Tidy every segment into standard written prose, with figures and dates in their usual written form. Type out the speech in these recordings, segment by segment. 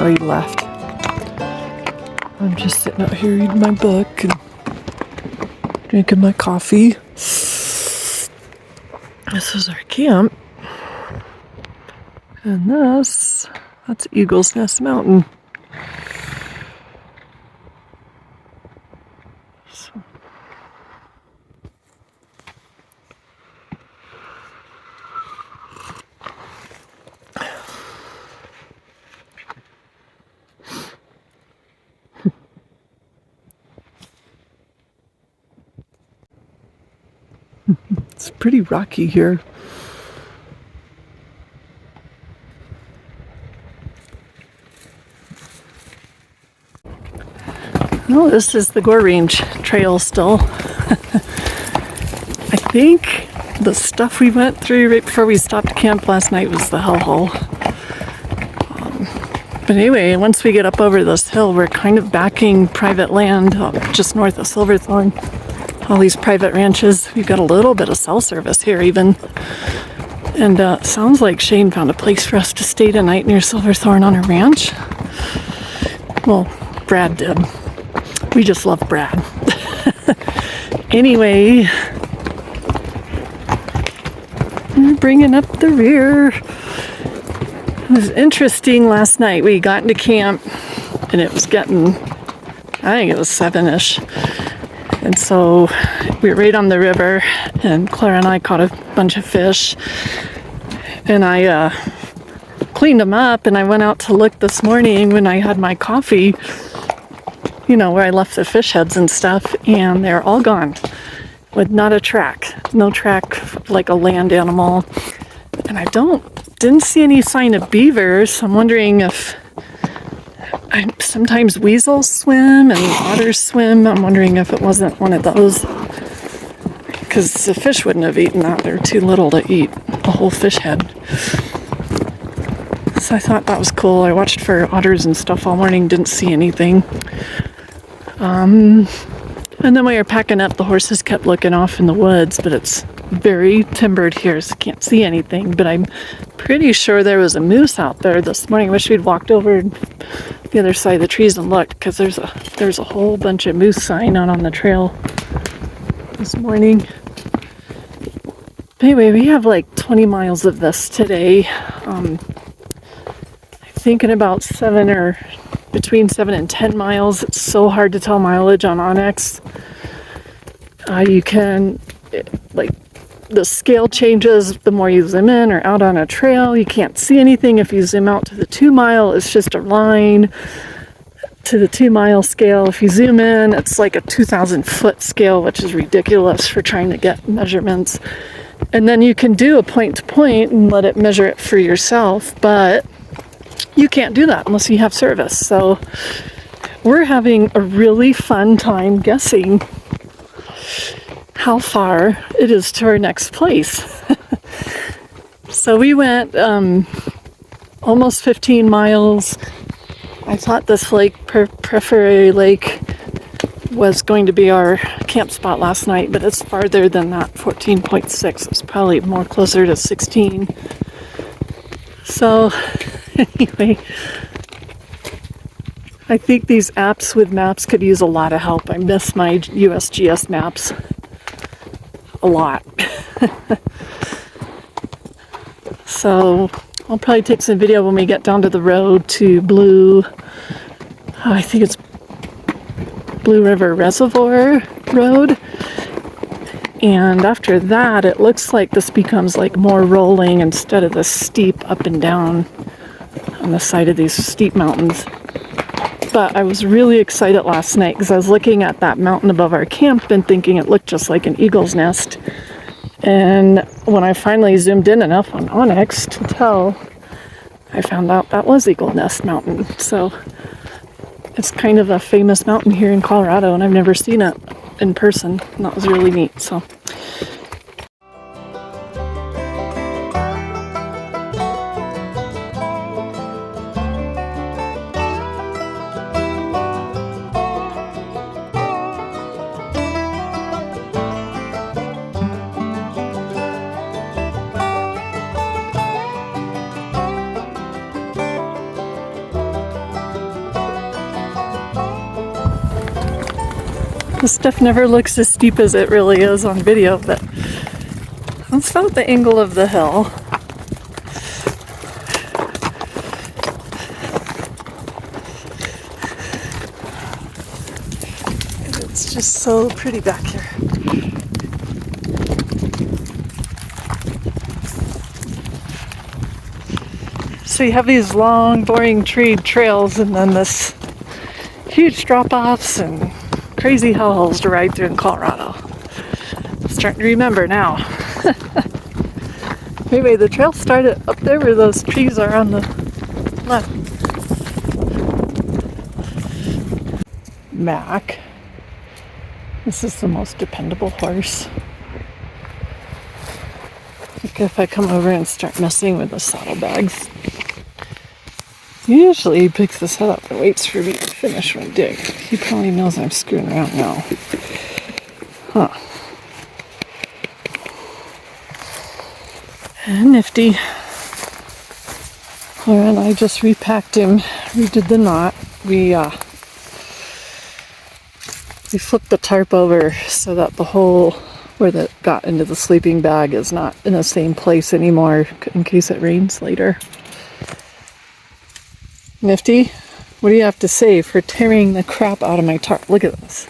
before he left. I'm just sitting out here reading my book and drinking my coffee. This is our camp. And that's Eaglesnest Mountain. So. It's pretty rocky here. Oh, this is the Gore Range Trail still. I think the stuff we went through right before we stopped camp last night was the hellhole. But anyway, once we get up over this hill, we're kind of backing private land just north of Silverthorne. All these private ranches. We've got a little bit of cell service here even. And sounds like Shane found a place for us to stay tonight near Silverthorne on a ranch. Well, Brad did. We just love Brad. Anyway, we're bringing up the rear. It was interesting last night. We got into camp and it was getting, I think it was 7-ish. And so we were right on the river and Clara and I caught a bunch of fish. And I cleaned them up and I went out to look this morning when I had my coffee, you know, where I left the fish heads and stuff, and they're all gone with not a track. No track like a land animal. And I didn't see any sign of beavers. I'm wondering if sometimes weasels swim and otters swim. I'm wondering if it wasn't one of those, because the fish wouldn't have eaten that. They're too little to eat a whole fish head. So I thought that was cool. I watched for otters and stuff all morning, didn't see anything. And then we were packing up, the horses kept looking off in the woods, but it's very timbered here, so can't see anything. But I'm pretty sure there was a moose out there this morning. I wish we'd walked over the other side of the trees and looked, because there's a whole bunch of moose sign out on the trail this morning. But anyway, we have like 20 miles of this today. I'm thinking about between 7 and 10 miles. It's so hard to tell mileage on Onyx. You can, the scale changes the more you zoom in or out on a trail. You can't see anything if you zoom out to the 2 mile. It's just a line to the 2 mile scale. If you zoom in, it's like a 2,000 foot scale, which is ridiculous for trying to get measurements. And then you can do a point to point and let it measure it for yourself, but you can't do that unless you have service. So we're having a really fun time guessing how far it is to our next place. So we went almost 15 miles. I thought this lake, Prairie Lake, was going to be our camp spot last night, but it's farther than that, 14.6. It's probably more closer to 16. So anyway, I think these apps with maps could use a lot of help. I miss my USGS maps a lot. So I'll probably take some video when we get down to the road to I think it's Blue River Reservoir Road. And after that, it looks like this becomes like more rolling instead of the steep up and down on the side of these steep mountains. But I was really excited last night because I was looking at that mountain above our camp and thinking it looked just like an eagle's nest. And when I finally zoomed in enough on Onyx to tell, I found out that was Eaglesnest Mountain. So it's kind of a famous mountain here in Colorado, and I've never seen it in person. And that was really neat. So This stuff never looks as steep as it really is on video, but that's about the angle of the hill. It's just so pretty back here. So you have these long, boring tree trails and then this huge drop-offs and crazy hellholes to ride through in Colorado. I'm starting to remember now. Anyway, the trail started up there where those trees are on the left. Mac. This is the most dependable horse. Like if I come over and start messing with the saddlebags. Usually he picks his head up and waits for me to finish my dig. He probably knows I'm screwing around now. Huh. Nifty. And I just repacked him, redid the knot. We flipped the tarp over so that the hole where that got into the sleeping bag is not in the same place anymore in case it rains later. Nifty, what do you have to say for tearing the crap out of my tarp? Look at this.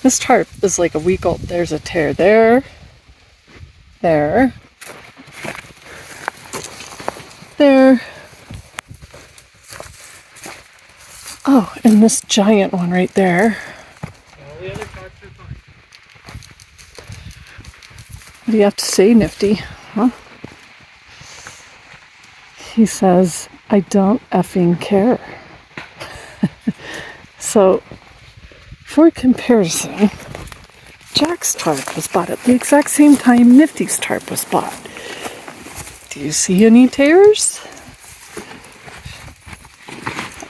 This tarp is like a week old. There's a tear there, there, there. Oh, and this giant one right there. All the other tarps are fine. What do you have to say, Nifty? Huh? He says, I don't effing care. So, for comparison, Jack's tarp was bought at the exact same time Nifty's tarp was bought. Do you see any tears?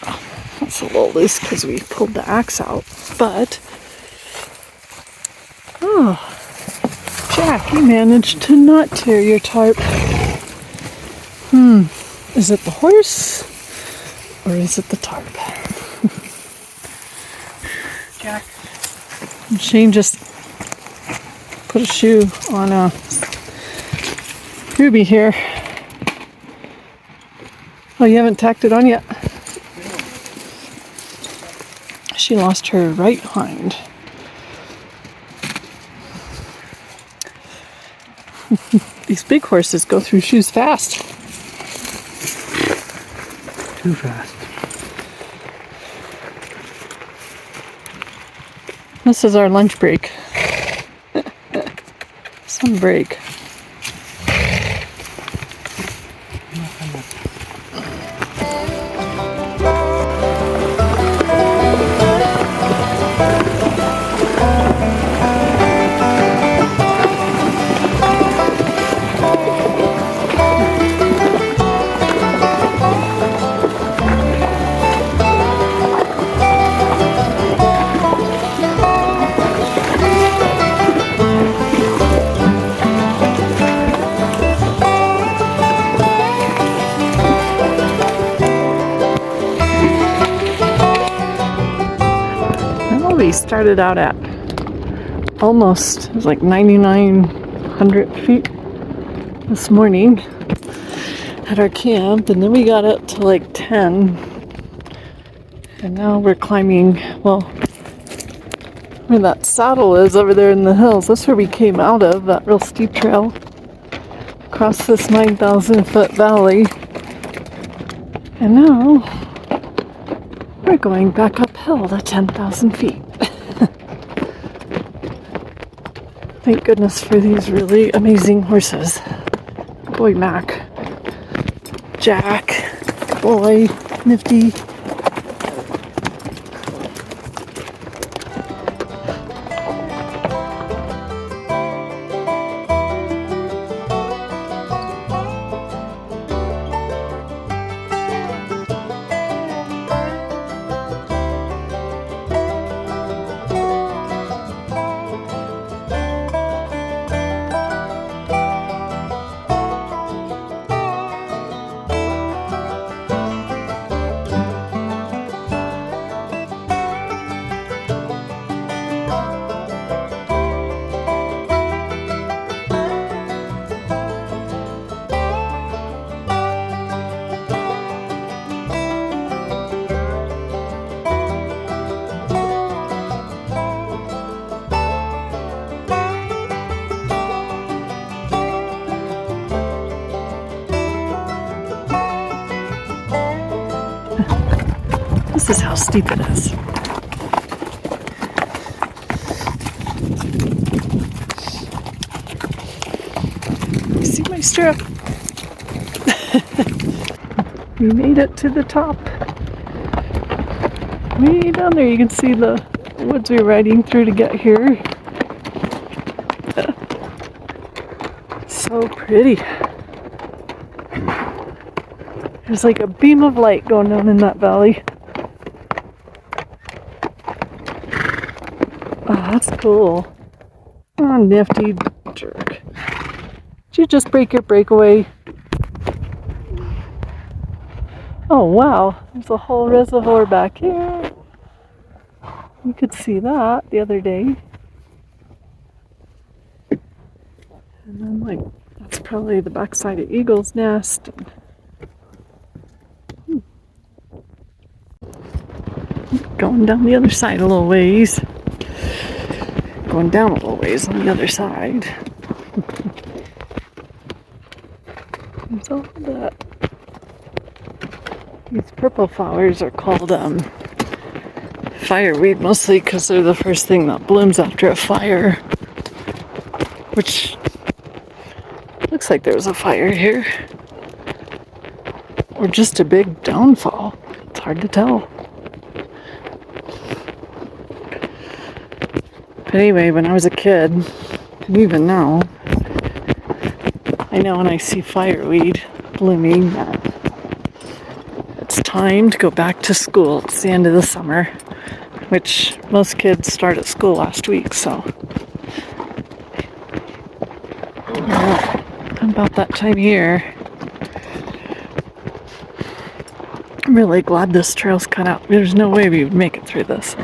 Oh, that's a little loose because we pulled the axe out, but oh, Jack, you managed to not tear your tarp. Is it the horse or is it the tarp? Jack. Shane just put a shoe on Ruby here. Oh, you haven't tacked it on yet? She lost her right hind. These big horses go through shoes fast. Too fast. This is our lunch break. Some break. We started out at almost, it was like 9,900 feet this morning at our camp, and then we got up to like 10, and now we're climbing, well, where that saddle is over there in the hills. That's where we came out of, that real steep trail across this 9,000 foot valley, and now we're going back uphill to 10,000 feet. Thank goodness for these really amazing horses. Boy, Mac, Jack, boy, Nifty. This is how steep it is. You see my strip? We made it to the top. Way down there, you can see the woods we're riding through to get here. So pretty. There's like a beam of light going down in that valley. Oh, that's cool. Oh, nifty jerk. Did you just break your breakaway? Oh, wow. There's a whole reservoir back here. You could see that the other day. And then, like, that's probably the backside of Eaglesnest. Going down the other side a little ways. Going down a little ways on the other side. There's all that. These purple flowers are called fireweed, mostly because they're the first thing that blooms after a fire. Which looks like there was a fire here. Or just a big downfall. It's hard to tell. But anyway, when I was a kid, and even now, I know when I see fireweed blooming that it's time to go back to school. It's the end of the summer, which most kids start at school last week, so yeah, about that time here. I'm really glad this trail's cut out. There's no way we would make it through this.